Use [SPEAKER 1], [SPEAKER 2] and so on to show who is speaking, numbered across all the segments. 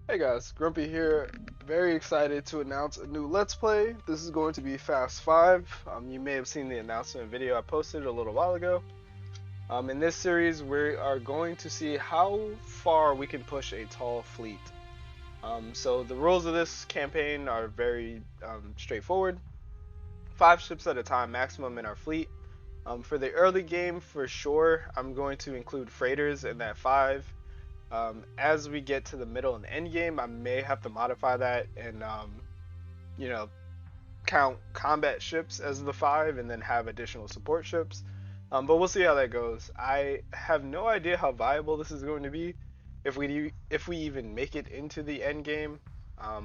[SPEAKER 1] Hey guys, Grumpy here. Very excited to announce a new Let's Play. This is going to be Fast 5. You may have seen the announcement video I posted a little while ago. In this series, we are going to see how far we can push a tall fleet. So the rules of this campaign are very straightforward. 5 ships at a time maximum in our fleet. For the early game, for sure, I'm going to include freighters in that 5. As we get to the middle and end game, I may have to modify that and you know count combat ships as the 5 and then have additional support ships. But we'll see how that goes. I have no idea how viable this is going to be if we even make it into the end game.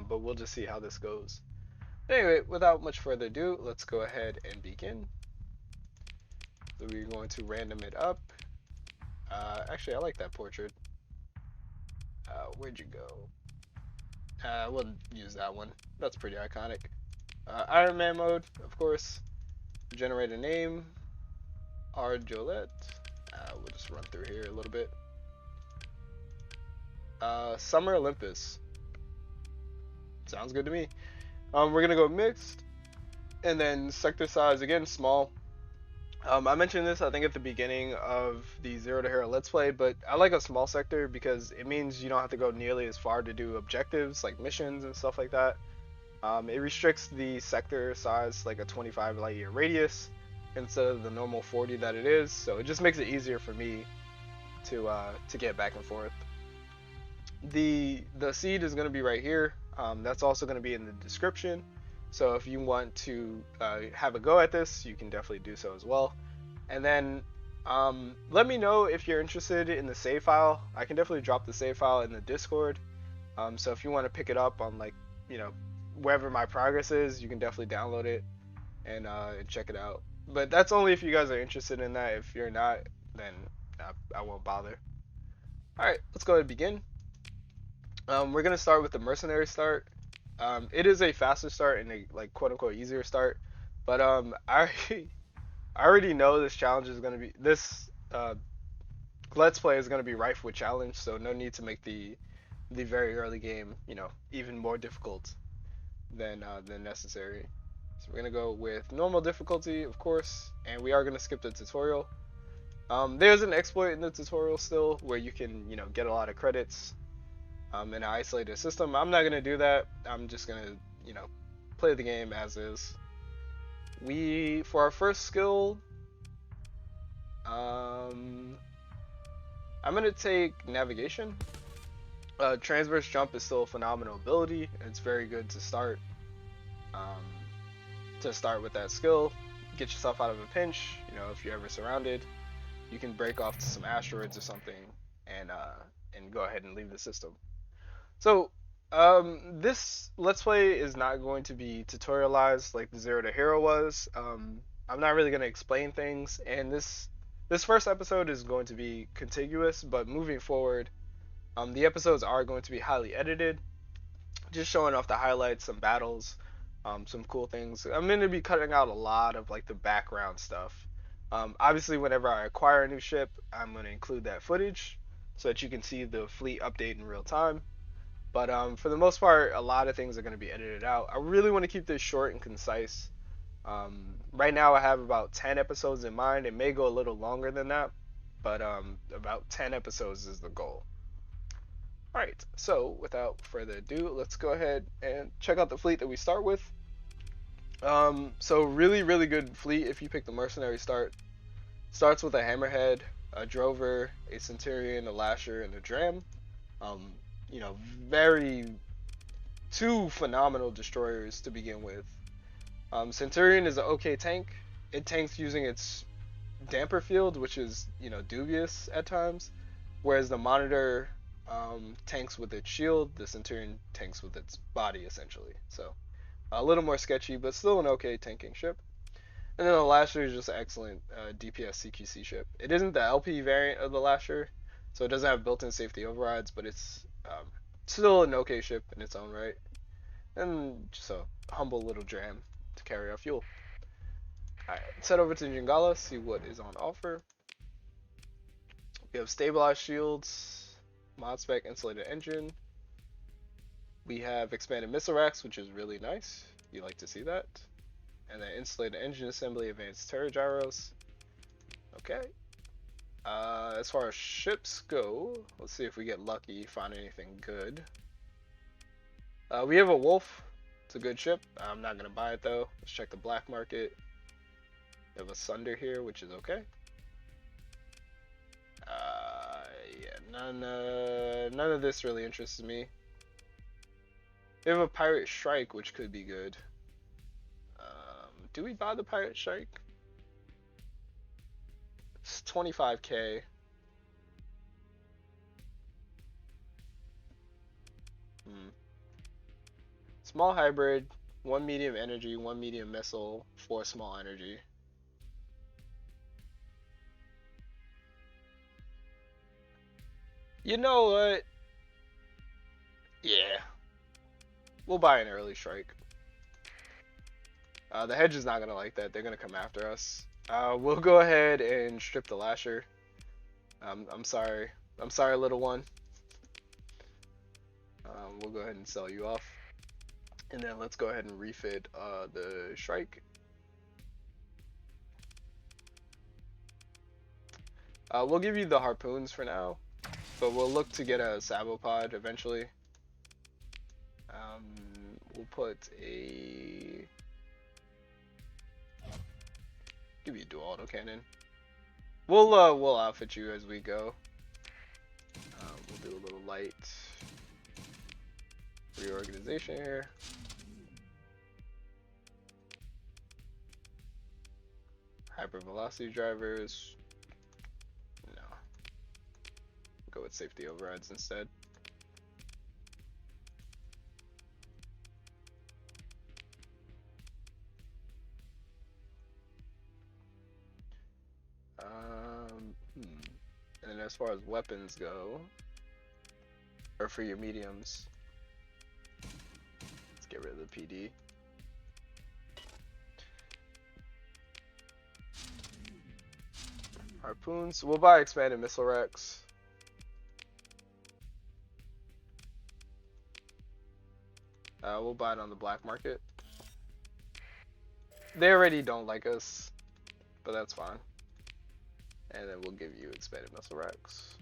[SPEAKER 1] But we'll just see how this goes. Anyway, without much further ado, let's go ahead and begin. So we're going to random it up. Actually, I like that portrait. Where'd you go? I wouldn't use that one. That's pretty iconic. Iron Man mode, of course. Generate a name. R. Jolette. We'll just run through here a little bit. Summer Olympus. Sounds good to me. We're gonna go mixed, and then sector size again small. I mentioned this I think at the beginning of the Zero to Hero Let's Play, but I like a small sector because it means you don't have to go nearly as far to do objectives like missions and stuff like that. It restricts the sector size like a 25 light year radius instead of the normal 40 that it is, so it just makes it easier for me to get back and forth. The seed is going to be right here. That's also going to be in the description. So if you want to have a go at this, you can definitely do so as well. And then let me know if you're interested in the save file. I can definitely drop the save file in the Discord. So if you want to pick it up on like wherever my progress is, you can definitely download it and check it out. But that's only if you guys are interested in that. If you're not, then I won't bother. All right, let's go ahead and begin. We're gonna start with the mercenary start. It is a faster start and a like quote unquote easier start, but I already know this challenge is gonna be this let's play is gonna be rife with challenge, so no need to make the very early game even more difficult than necessary. So we're gonna go with normal difficulty, of course, and we are gonna skip the tutorial. There's an exploit in the tutorial still where you can get a lot of credits in an isolated system. I'm not gonna do that. I'm just gonna, play the game as is. For our first skill, I'm gonna take navigation. Transverse jump is still a phenomenal ability. It's very good um, to start with that skill. Get yourself out of a pinch. If you're ever surrounded, you can break off to some asteroids or something and go ahead and leave the system. So, this Let's Play is not going to be tutorialized like the Zero to Hero was. I'm not really going to explain things, and this first episode is going to be contiguous, but moving forward, the episodes are going to be highly edited, just showing off the highlights, some battles, some cool things. I'm going to be cutting out a lot of like the background stuff. Obviously, whenever I acquire a new ship, I'm going to include that footage so that you can see the fleet update in real time. But for the most part, a lot of things are going to be edited out. I really want to keep this short and concise. Right now, I have about 10 episodes in mind. It may go a little longer than that, but about 10 episodes is the goal. Alright, so without further ado, let's go ahead and check out the fleet that we start with. So really, really good fleet if you pick the mercenary start. Starts with a hammerhead, a drover, a centurion, a lasher, and a dram. Um, very two phenomenal destroyers to begin with. Centurion is an okay tank. It tanks using its damper field, which is dubious at times, whereas the monitor tanks with its shield. The Centurion tanks with its body essentially. So a little more sketchy, but still an okay tanking ship. And then the Lasher is just an excellent DPS CQC ship. It isn't the LP variant of the Lasher, so it doesn't have built-in safety overrides, but it's still an okay ship in its own right. And just a humble little dram to carry our fuel. Alright, let's head over to Jingala, see what is on offer. We have stabilized shields, mod spec insulated engine, We have expanded missile racks, which is really nice. You like to see that. And then insulated engine assembly, advanced turret gyros. Okay. As far as ships go, let's see if we get lucky, find anything good. We have a Wolf. It's a good ship. I'm not gonna buy it though. Let's check the black market. We have a Sunder here, which is okay. Yeah, none of this really interests me. We have a Pirate Strike, which could be good. Do we buy the Pirate Strike? It's 25k. Small hybrid, 1 medium energy, 1 medium missile, 4 small energy. You know what? Yeah. We'll buy an early strike. The hedge is not gonna like that. They're gonna come after us. We'll go ahead and strip the lasher. I'm sorry. I'm sorry, little one. We'll go ahead and sell you off. And then let's go ahead and refit the strike. We'll give you the harpoons for now, but we'll look to get a sabopod eventually. We'll put a... give you a dual autocannon. We'll outfit you as we go. We'll do a little light reorganization here. Hypervelocity drivers. No. Go with safety overrides instead. And then as far as weapons go, or for your mediums, let's get rid of the PD. Harpoons. We'll buy expanded missile racks. We'll buy it on the black market. They already don't like us, but that's fine. And then we'll give you expanded missile racks.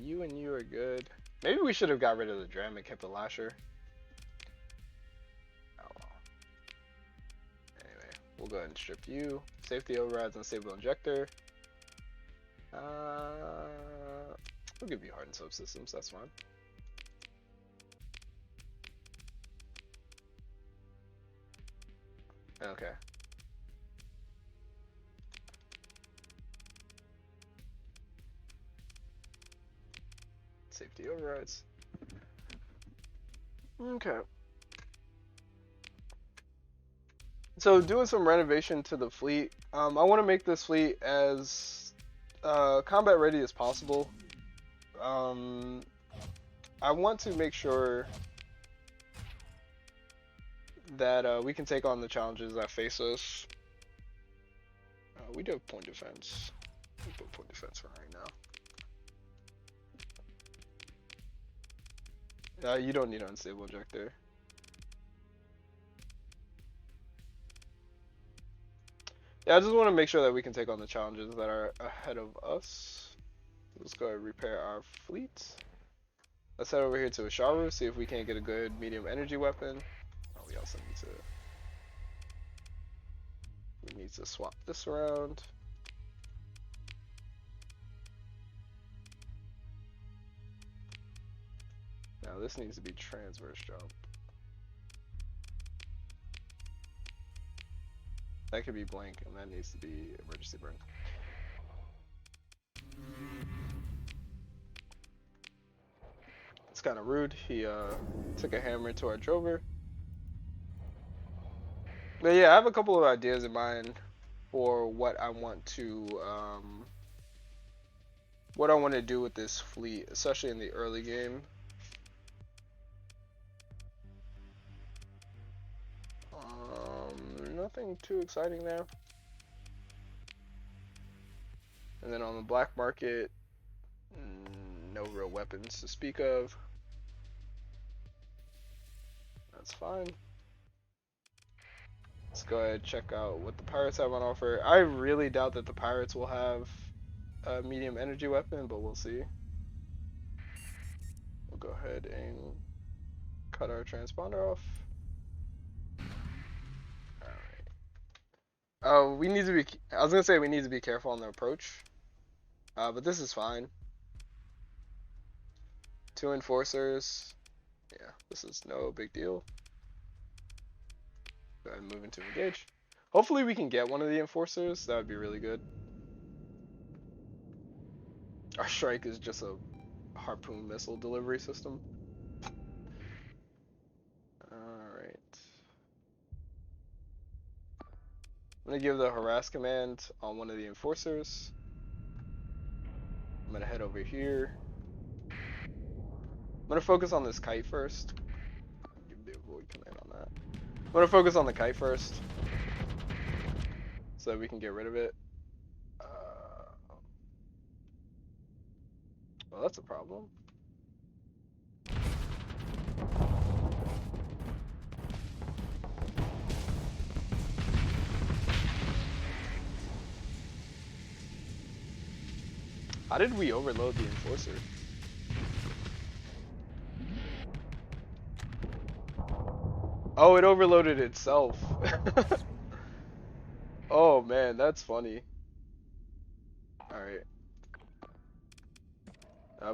[SPEAKER 1] You and you are good. Maybe we should have got rid of the dram and kept the lasher. Oh well. Anyway, we'll go ahead and strip you. Safety overrides and stable injector. We'll give you hardened subsystems, that's fine. Okay. Safety overrides. Okay. So doing some renovation to the fleet. I want to make this fleet as combat ready as possible. I want to make sure that we can take on the challenges that face us. We do have point defense. We'll put point defense for right now. You don't need an unstable injector. Yeah, I just want to make sure that we can take on the challenges that are ahead of us. Let's go ahead and repair our fleet. Let's head over here to Asharu, see if we can't get a good medium energy weapon. Oh, we also need to swap this around. Now this needs to be transverse jump. That could be blank, and that needs to be emergency burn. It's kind of rude. He took a hammer to our drover. But yeah, I have a couple of ideas in mind for what I want to do with this fleet, especially in the early game. Nothing too exciting there. And then on the black market, no real weapons to speak of. That's fine. Let's go ahead and check out what the pirates have on offer. I really doubt that the pirates will have a medium energy weapon, but we'll see. We'll go ahead and cut our transponder off. Alright. We need to be, I was gonna say we need to be careful on the approach. But this is fine. 2 enforcers. Yeah, this is no big deal. Go ahead and move into engage. Hopefully we can get one of the enforcers. That would be really good. Our strike is just a harpoon missile delivery system. Alright. I'm gonna give the harass command on one of the enforcers. I'm gonna head over here. I'm gonna focus on this kite first. Give the avoid command on that. I'm gonna focus on the kite first, so that we can get rid of it. Well, that's a problem. How did we overload the enforcer? Oh, it overloaded itself. Oh man, that's funny. Alright.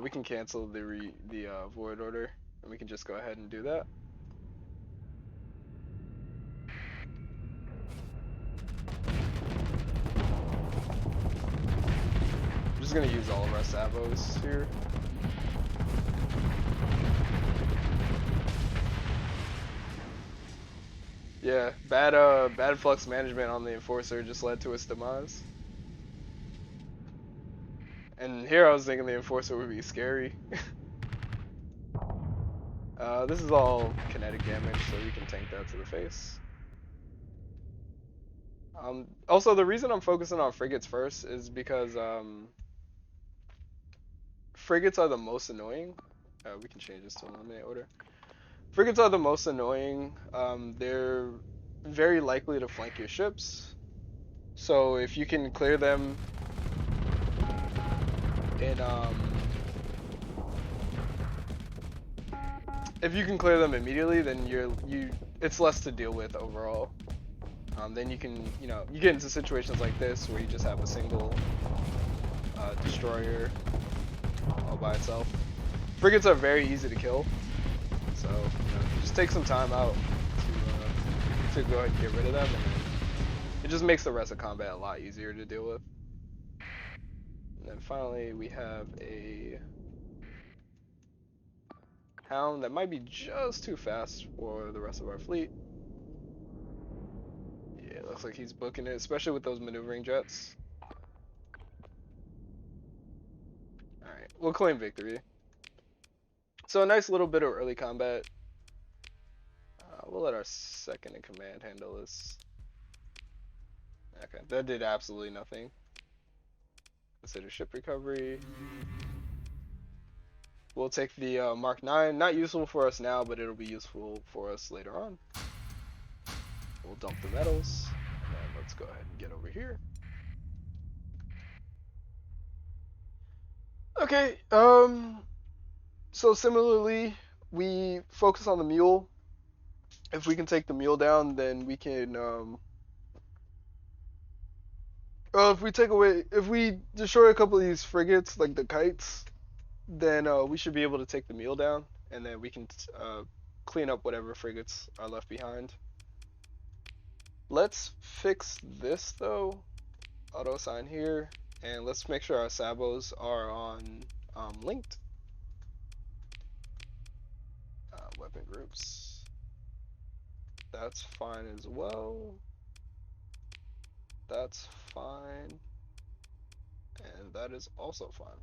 [SPEAKER 1] We can cancel the void order, and we can just go ahead and do that. I'm just gonna use all of our sabos here. Yeah, bad flux management on the enforcer just led to its demise. And here I was thinking the enforcer would be scary. This is all kinetic damage, so we can tank that to the face. Also, the reason I'm focusing on frigates first is because frigates are the most annoying. We can change this to eliminate order. Frigates are the most annoying. They're very likely to flank your ships. So if you can clear them in if you can clear them immediately, then it's less to deal with overall. Then you can, you get into situations like this where you just have a single destroyer all by itself. Frigates are very easy to kill, so just take some time out to go ahead and get rid of them, and it just makes the rest of combat a lot easier to deal with. And then finally we have a hound that might be just too fast for the rest of our fleet. Yeah, it looks like he's booking it, especially with those maneuvering jets. Alright, we'll claim victory. So a nice little bit of early combat. We'll let our second in command handle this. Okay, that did absolutely nothing. Consider ship recovery. We'll take the Mark 9. Not useful for us now, but it'll be useful for us later on. We'll dump the metals. And then let's go ahead and get over here. Okay, so similarly, we focus on the mule. If we can take the mule down, then we can, if we destroy a couple of these frigates, like the kites, then we should be able to take the mule down, and then we can clean up whatever frigates are left behind. Let's fix this though. Auto assign here, and let's make sure our sabos are on linked. Weapon groups. That's fine as well. That's fine. And that is also fine.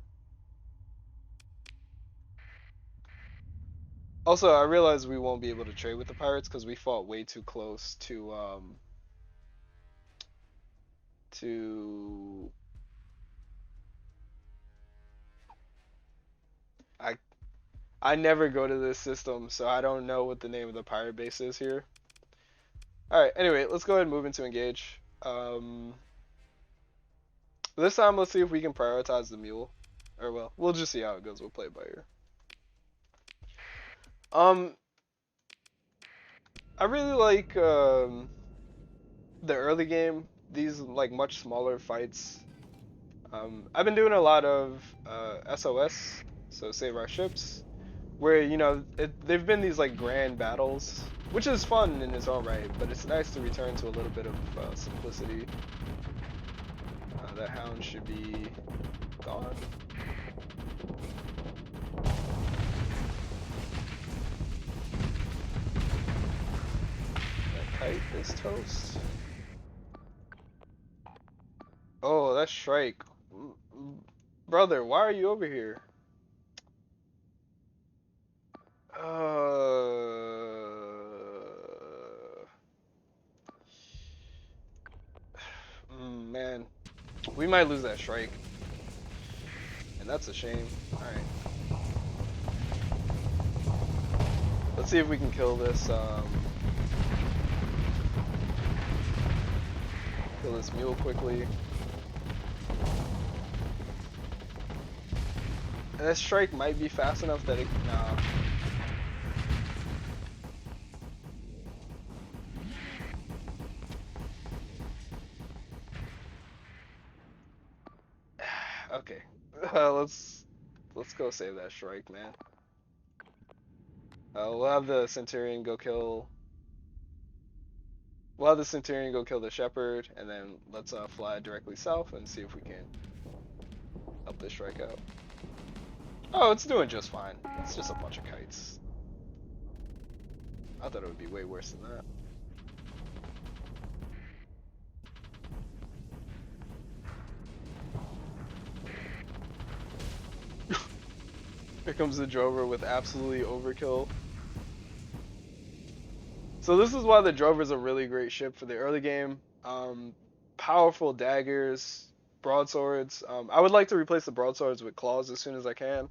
[SPEAKER 1] Also, I realize we won't be able to trade with the pirates because we fought way too close to I never go to this system, so I don't know what the name of the pirate base is here. Alright, anyway, let's go ahead and move into engage. This time, let's see if we can prioritize the mule. Or, well, we'll just see how it goes. We'll play it by ear. I really like the early game. These, like, much smaller fights. I've been doing a lot of SOS, so Save Our Ships, where, you know, they've been these, like, grand battles, which is fun in its own right, but it's nice to return to a little bit of simplicity. That hound should be gone. That kite is toast. Oh, that's Shrike. Brother, why are you over here? Man, we might lose that Shrike, and that's a shame. Alright. Let's see if we can kill this, kill this mule quickly. And that Shrike might be fast enough that it, nah. Okay, let's go save that Shrike, man. We'll have the Centurion go kill. We'll have the Centurion go kill the Shepherd, and then let's fly directly south and see if we can help this Shrike out. Oh, it's doing just fine. It's just a bunch of kites. I thought it would be way worse than that. Here comes the Drover with absolutely overkill. So this is why the Drover is a really great ship for the early game. Powerful daggers, broadswords. I would like to replace the broadswords with claws as soon as I can.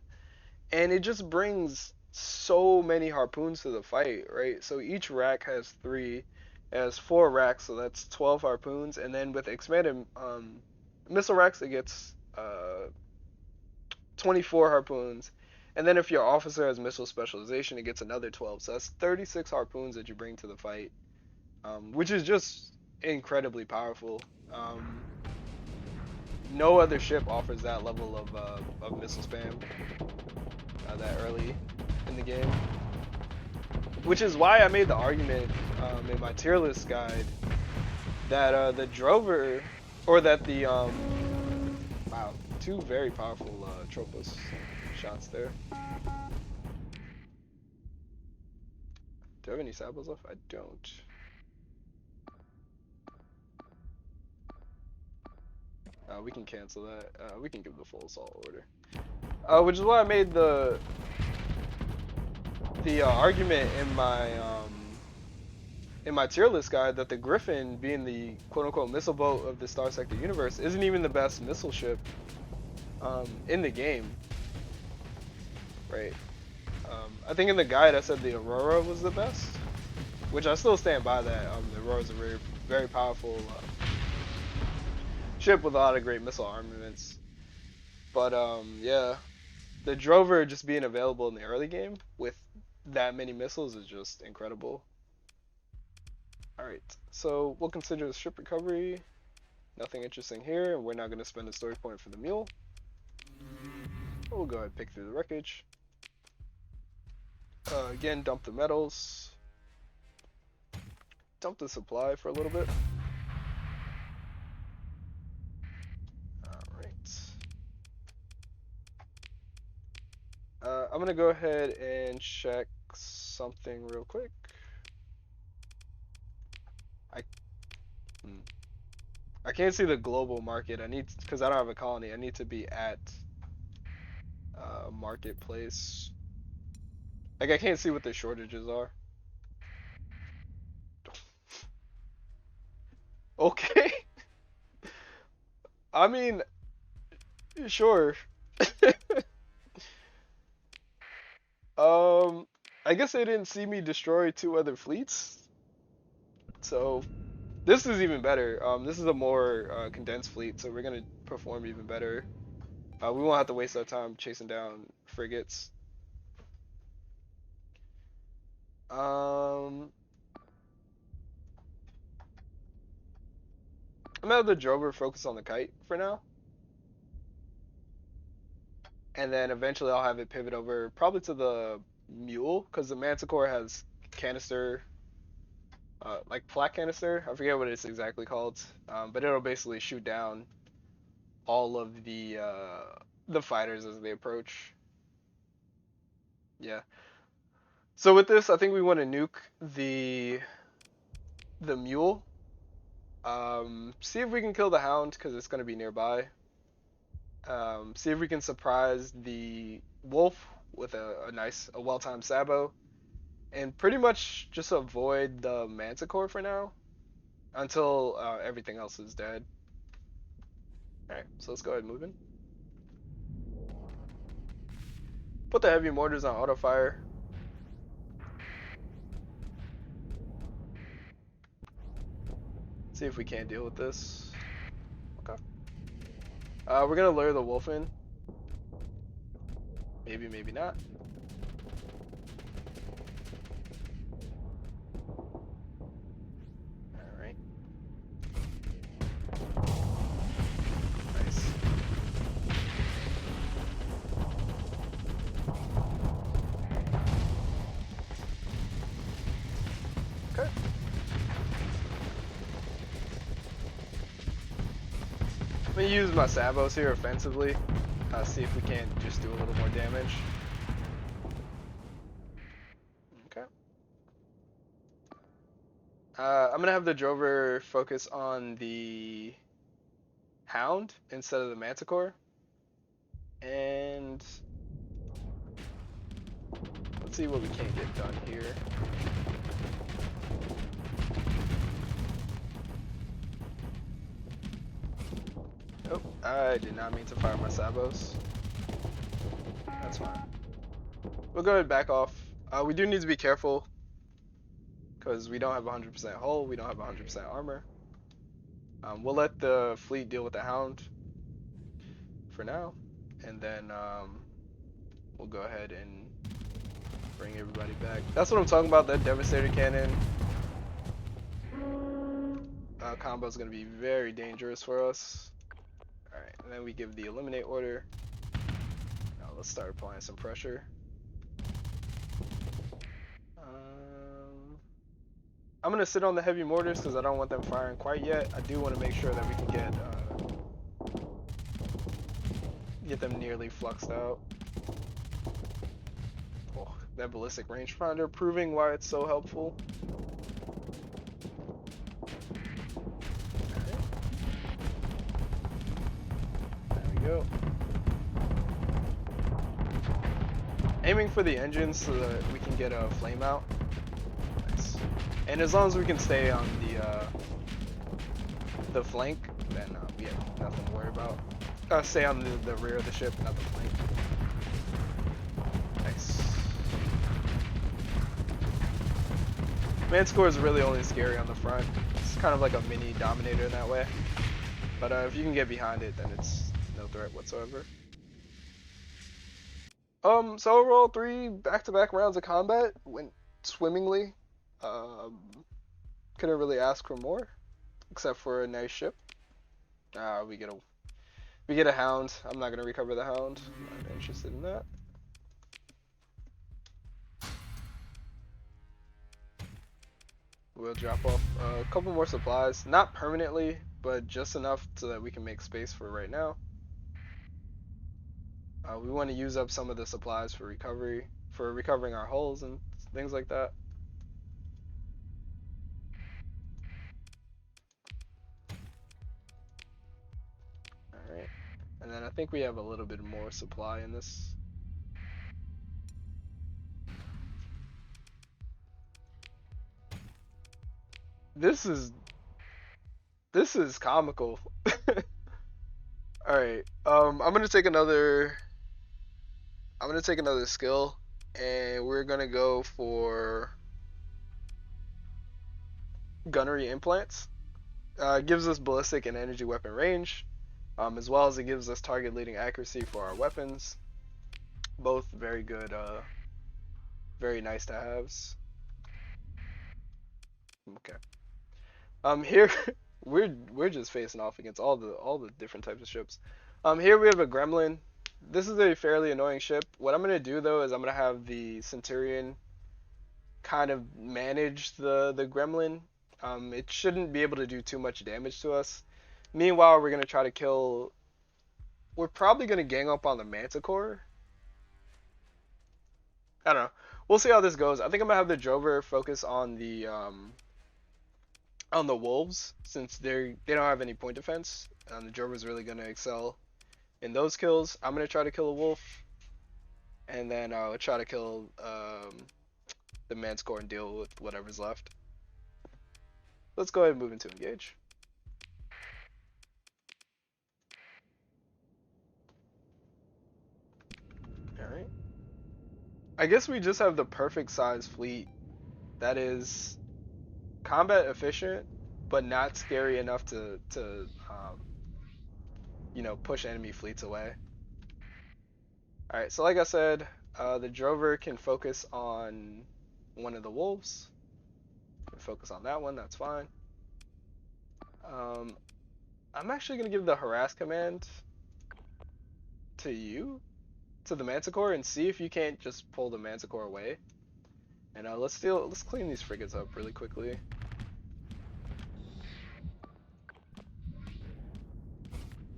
[SPEAKER 1] And it just brings so many harpoons to the fight, right? So each rack has 3. It has 4 racks, so that's 12 harpoons. And then with expanded missile racks, it gets 24 harpoons. And then if your officer has missile specialization, it gets another 12. So that's 36 harpoons that you bring to the fight, which is just incredibly powerful. No other ship offers that level of missile spam that early in the game. Which is why I made the argument in my tier list guide that the Drover, or that the, wow, 2 very powerful Tropos shots there. Do I have any sables left? I don't. We can cancel that. We can give the full assault order. Which is why I made the argument in my tier list guide that the Griffin, being the quote-unquote missile boat of the Star Sector universe, isn't even the best missile ship in the game. Right. I think in the guide I said the Aurora was the best, which I still stand by that. The Aurora is a very, very powerful ship with a lot of great missile armaments. But yeah, the Drover just being available in the early game with that many missiles is just incredible. Alright, so we'll consider the ship recovery. Nothing interesting here, and we're not going to spend a story point for the mule. We'll go ahead and pick through the wreckage. Again, dump the metals. Dump the supply for a little bit. I'm gonna go ahead and check something real quick. I can't see the global market. I need, because I don't have a colony, I need to be at marketplace. Like, I can't see what the shortages are. Okay. I mean, sure. I guess they didn't see me destroy 2 other fleets, so this is even better. This is a more condensed fleet, so we're gonna perform even better. We won't have to waste our time chasing down frigates. I'm gonna have the drover focus on the kite for now, and then eventually I'll have it pivot over probably to the mule, because the manticore has canister, like flak canister. I forget what it's exactly called, but it'll basically shoot down all of the fighters as they approach. Yeah. So with this, I think we want to nuke the mule. See if we can kill the hound because it's gonna be nearby. See if we can surprise the wolf with a well-timed sabo, and pretty much just avoid the manticore for now until everything else is dead. All right, so let's go ahead and move in. Put the heavy mortars on auto fire. See if we can't deal with this. Okay. We're gonna lure the wolf in. Maybe, maybe not. Alright. Nice. Okay. I'm gonna use my sabos here offensively. See if we can't just do a little more damage. Okay. I'm gonna have the drover focus on the hound instead of the manticore. And let's see what we can get done here. Oh, I did not mean to fire my sabos. That's fine. We'll go ahead and back off. We do need to be careful because we don't have 100% hull, we don't have 100% armor. We'll let the fleet deal with the hound for now, and then we'll go ahead and bring everybody back. That's what I'm talking about, that Devastator Cannon combo is going to be very dangerous for us. Alright, and then we give the eliminate order. Now let's start applying some pressure. I'm going to sit on the heavy mortars because I don't want them firing quite yet. I do want to make sure that we can get them nearly fluxed out. Oh, that ballistic rangefinder proving why it's so helpful. There we go. Aiming for the engines so that we can get a flame out. Nice. And as long as we can stay on the flank, then we have nothing to worry about. Stay on the rear of the ship, not the flank. Nice. Manticore is really only scary on the front. It's kind of like a mini Dominator in that way. But if you can get behind it, then it's no threat whatsoever. So overall, 3 back-to-back rounds of combat went swimmingly. Couldn't really ask for more, except for a nice ship. We get a hound. I'm not gonna recover the hound. I'm not interested in that. We'll drop off a couple more supplies, not permanently, but just enough so that we can make space for right now. We want to use up some of the supplies for recovering our hulls and things like that. Alright, and then I think we have a little bit more supply in this. This is comical. Alright, I'm gonna take another skill And we're gonna go for gunnery implants. Gives us ballistic and energy weapon range, as well as it gives us target leading accuracy for our weapons. Both very good, very nice to haves. Okay. Here we're just facing off against all the different types of ships. Here we have a Gremlin. This is a fairly annoying ship. What I'm gonna do though is I'm gonna have the Centurion kind of manage the Gremlin. It shouldn't be able to do too much damage to us. Meanwhile, we're gonna try to kill. We're probably gonna gang up on the Manticore. I don't know. We'll see how this goes. I think I'm gonna have the Drover focus on the wolves since they don't have any point defense. The Drover's really gonna excel in those kills. I'm gonna try to kill a wolf, and then I'll try to kill the Manticore and deal with whatever's left. Let's go ahead and move into engage. Alright. I guess we just have the perfect size fleet that is combat efficient, but not scary enough to you know, push enemy fleets away. Alright, so like I said, the Drover can focus on one of the wolves. Can focus on that one, that's fine. I'm actually gonna give the harass command to you, to the Manticore, and see if you can't just pull the Manticore away. And let's clean these frigates up really quickly.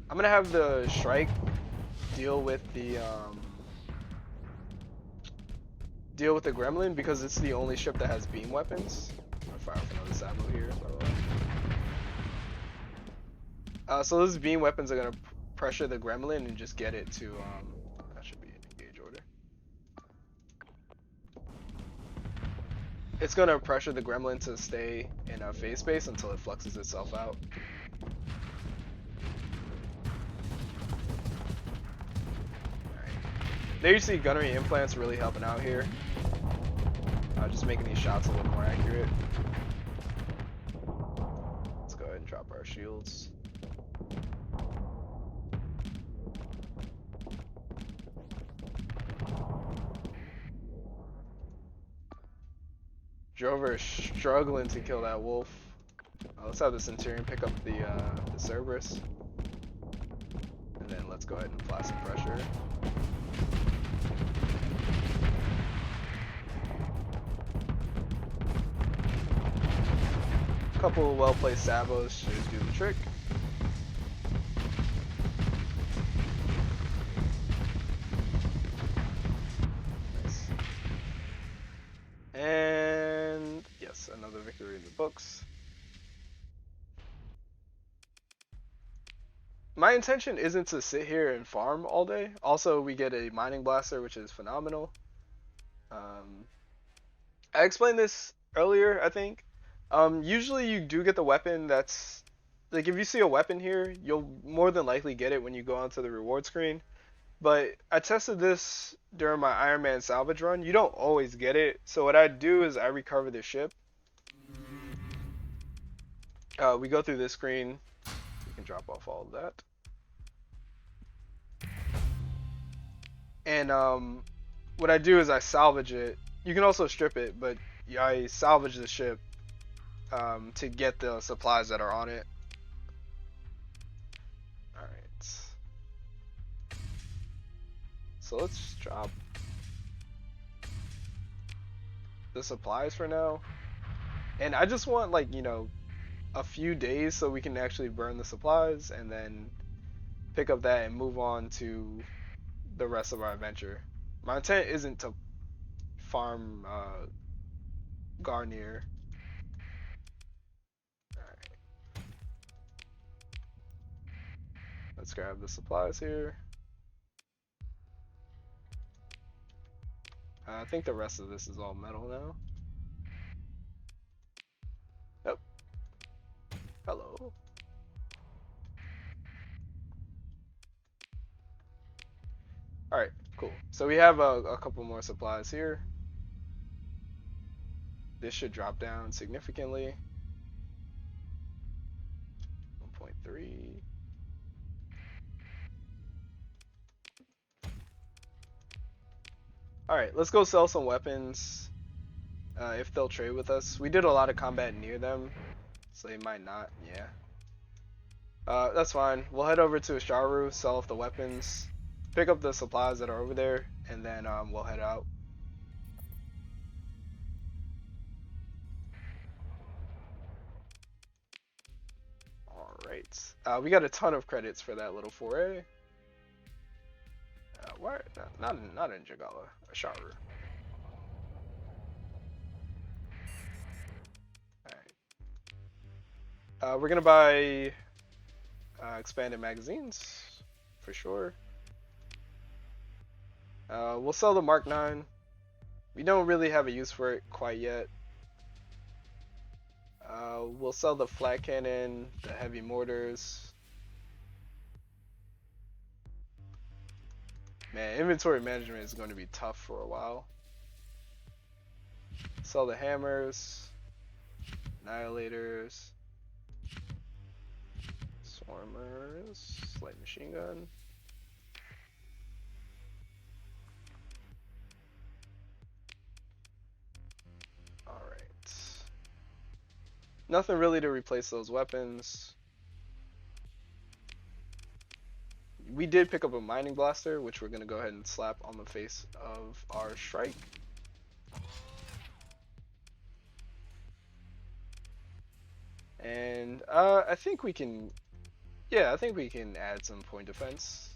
[SPEAKER 1] I'm gonna have the Shrike deal with the Gremlin because it's the only ship that has beam weapons. I'm gonna fire off another Sabo here, by the way. So those beam weapons are gonna pressure the Gremlin and just get it to that should be an engage order. It's gonna pressure the Gremlin to stay in a phase space until it fluxes itself out. There you see gunnery implants really helping out here. Just making these shots a little more accurate. Let's go ahead and drop our shields. Drover is struggling to kill that wolf. Let's have the Centurion pick up the Cerberus. And then let's go ahead and apply some pressure. Couple of well-placed Sabos should do the trick. Nice. And yes, another victory in the books. My intention isn't to sit here and farm all day. Also, we get a mining blaster, which is phenomenal. I explained this earlier, I think. Usually you do get the weapon that's, like if you see a weapon here, you'll more than likely get it when you go onto the reward screen. But I tested this during my Iron Man salvage run. You don't always get it. So what I do is I recover the ship. We go through this screen. You can drop off all of that. And what I do is I salvage it. You can also strip it, but I salvage the ship to get the supplies that are on it. Alright. So let's just drop the supplies for now. And I just want, like, you know, a few days so we can actually burn the supplies and then pick up that and move on to the rest of our adventure. My intent isn't to farm Garnier. Alright. Let's grab the supplies here. I think the rest of this is all metal now. Yep. Hello. Alright, Cool. So we have a couple more supplies here. This should drop down significantly. 1.3. Alright, let's go sell some weapons. If they'll trade with us. We did a lot of combat near them, so they might not, yeah. That's fine. We'll head over to Asharu, sell off the weapons, pick up the supplies that are over there, and then we'll head out. Alright. We got a ton of credits for that little foray. Why? Not in Jagala, Asharu. Alright. We're gonna buy expanded magazines, for sure. We'll sell the Mark 9. We don't really have a use for it quite yet. We'll sell the flat cannon, the heavy mortars. Man, inventory management is going to be tough for a while. Sell the hammers, annihilators, swarmers, light machine gun. Alright. Nothing really to replace those weapons. We did pick up a mining blaster, which we're going to go ahead and slap on the face of our strike. And I think we can, yeah, I think we can add some point defense.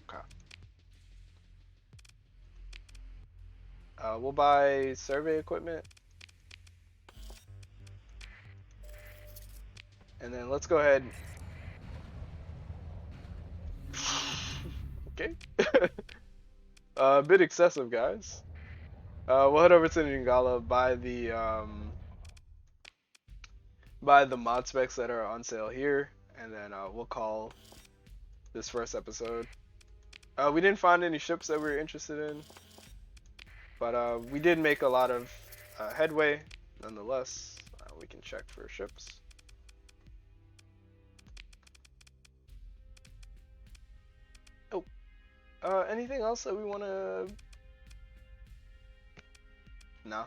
[SPEAKER 1] Okay. We'll buy survey equipment. And then let's go ahead. Okay. A bit excessive, guys. We'll head over to Ningala, buy the mod specs that are on sale here, and then we'll call this first episode. We didn't find any ships that we were interested in, but we did make a lot of headway nonetheless. We can check for ships. Oh, anything else that we want to? No.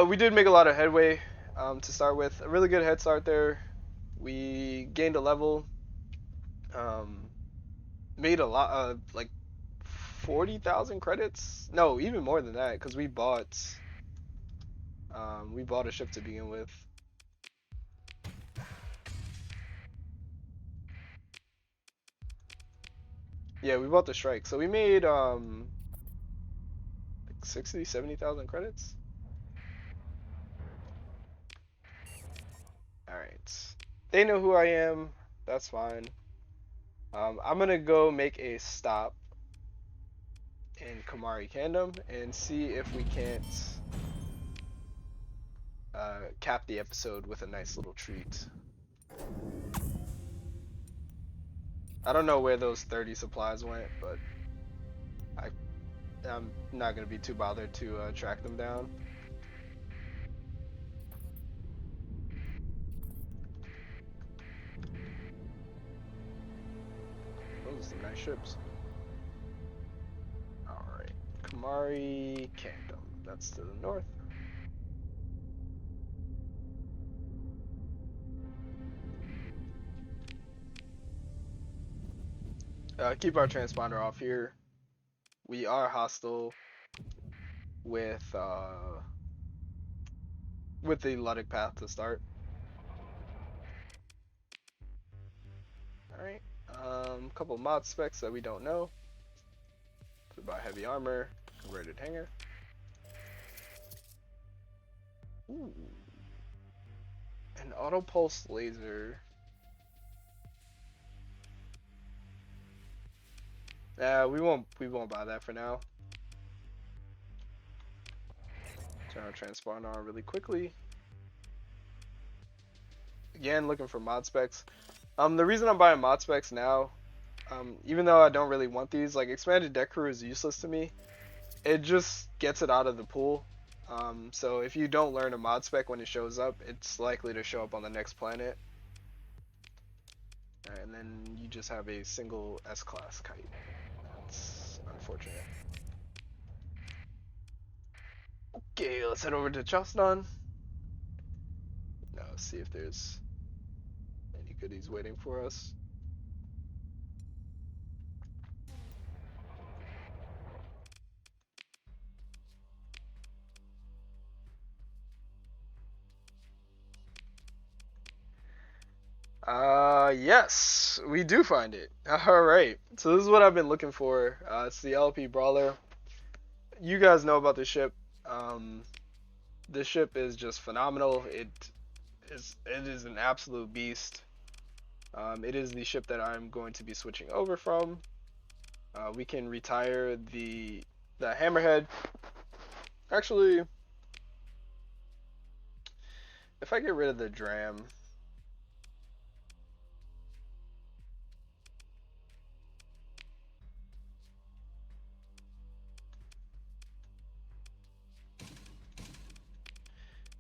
[SPEAKER 1] We did make a lot of headway to start with. A really good head start there. We gained a level. Made a lot, like 40,000 credits. No, even more than that, because we bought a ship to begin with. Yeah, we bought the strike, so we made like 60, 70,000 credits. All right, they know who I am. That's fine. I'm gonna go make a stop in Kamari Kingdom and see if we can't cap the episode with a nice little treat. I don't know where those 30 supplies went, but I'm not gonna be too bothered to track them down. Those are some nice ships. Alright, Kamari Kingdom. That's to the north. Keep our transponder off here. We are hostile with the Luddic path to start. Alright. Couple mod specs that we don't know. So buy heavy armor, converted hangar. Ooh. An auto pulse laser. We won't buy that for now. Turn our transponder on really quickly. Again, looking for mod specs. The reason I'm buying mod specs now, even though I don't really want these, like expanded deck crew is useless to me. It just gets it out of the pool. So if you don't learn a mod spec when it shows up, it's likely to show up on the next planet. And then you just have a single S-class kite. That's unfortunate. Okay, let's head over to Charleston. Now see if there's any goodies waiting for us. Yes, we do find it. Alright, so this is what I've been looking for. It's the LP Brawler. You guys know about the ship. This ship is just phenomenal. It is an absolute beast. It is the ship that I'm going to be switching over from. We can retire the Hammerhead. Actually, if I get rid of the Dram,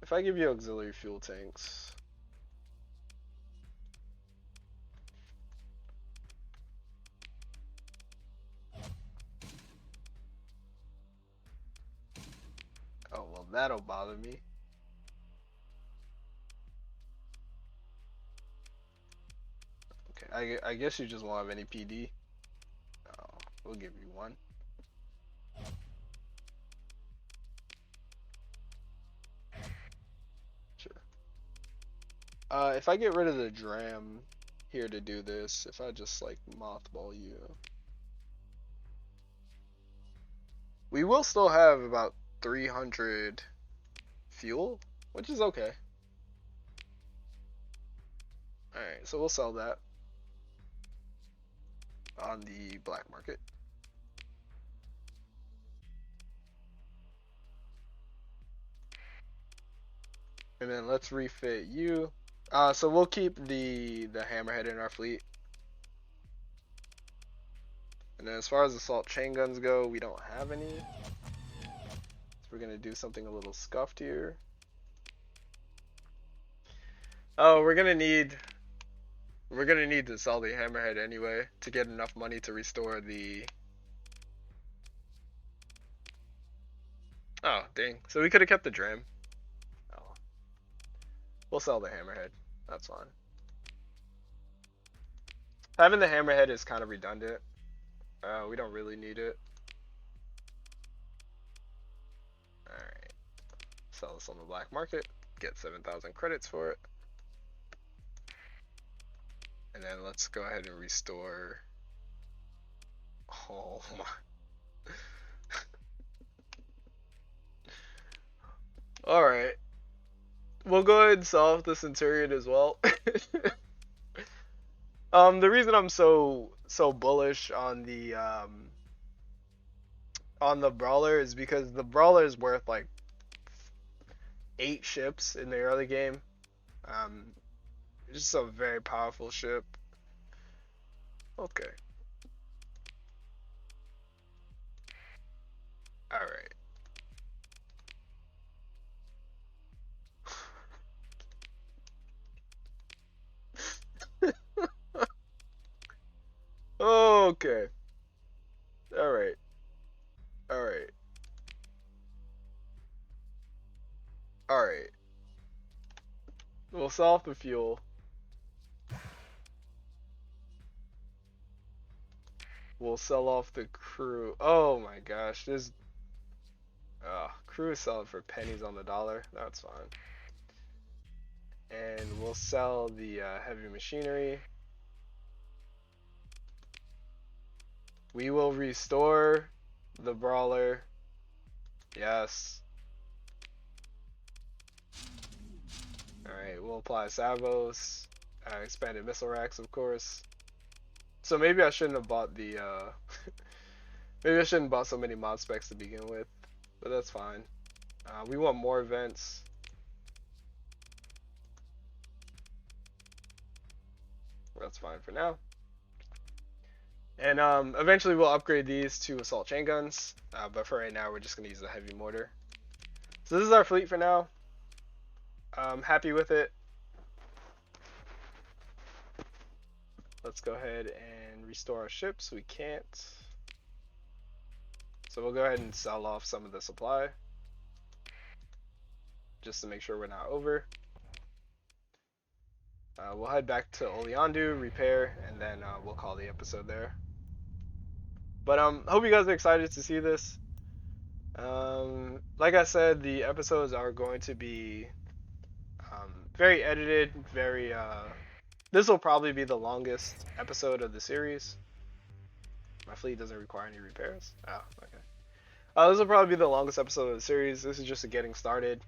[SPEAKER 1] if I give you auxiliary fuel tanks, oh well, that'll bother me. Okay, I guess you just won't have any PD. Oh, we'll give you one. Sure. If I get rid of the Dram here to do this, if I just like mothball you, we will still have about 300 fuel, which is okay. Alright, so we'll sell that on the black market. And then let's refit you. So we'll keep the Hammerhead in our fleet. And then as far as assault chain guns go, we don't have any. So we're gonna do something a little scuffed here. Oh, we're gonna need to sell the Hammerhead anyway to get enough money to restore the. Oh, dang. So we could have kept the Dram. Oh. We'll sell the Hammerhead. That's fine. Having the Hammerhead is kind of redundant. We don't really need it. Alright. Sell this on the black market. Get 7,000 credits for it. And then let's go ahead and restore. Oh my. Alright. We'll go ahead and solve the Centurion as well. The reason I'm so bullish on the Brawler is because the Brawler is worth like 8 ships in the early game. It's just a very powerful ship. Okay. Alright. Okay. Alright. Alright. Alright. We'll sell off the fuel. We'll sell off the crew. Oh my gosh, this crew is selling for pennies on the dollar. That's fine. And we'll sell the heavy machinery. We will restore the Brawler. Yes. Alright, we'll apply Savos. Expanded missile racks, of course. So maybe I shouldn't have bought the maybe I shouldn't have bought so many mod specs to begin with, but that's fine. We want more events. That's fine for now. And eventually we'll upgrade these to assault chain guns. But for right now, we're just going to use the heavy mortar. So this is our fleet for now. I'm happy with it. Let's go ahead and restore our ships. We can't. So we'll go ahead and sell off some of the supply, just to make sure we're not over. We'll head back to Oleandu, repair, and then we'll call the episode there. But hope you guys are excited to see this. Like I said, the episodes are going to be very edited, very this will probably be the longest episode of the series. My fleet doesn't require any repairs. Oh, okay. This will probably be the longest episode of the series. This is just a getting started,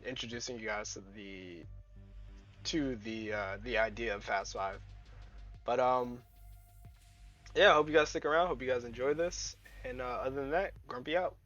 [SPEAKER 1] introducing you guys to the idea of Fast 5. But yeah, I hope you guys stick around. Hope you guys enjoy this. And other than that, Grumpy out.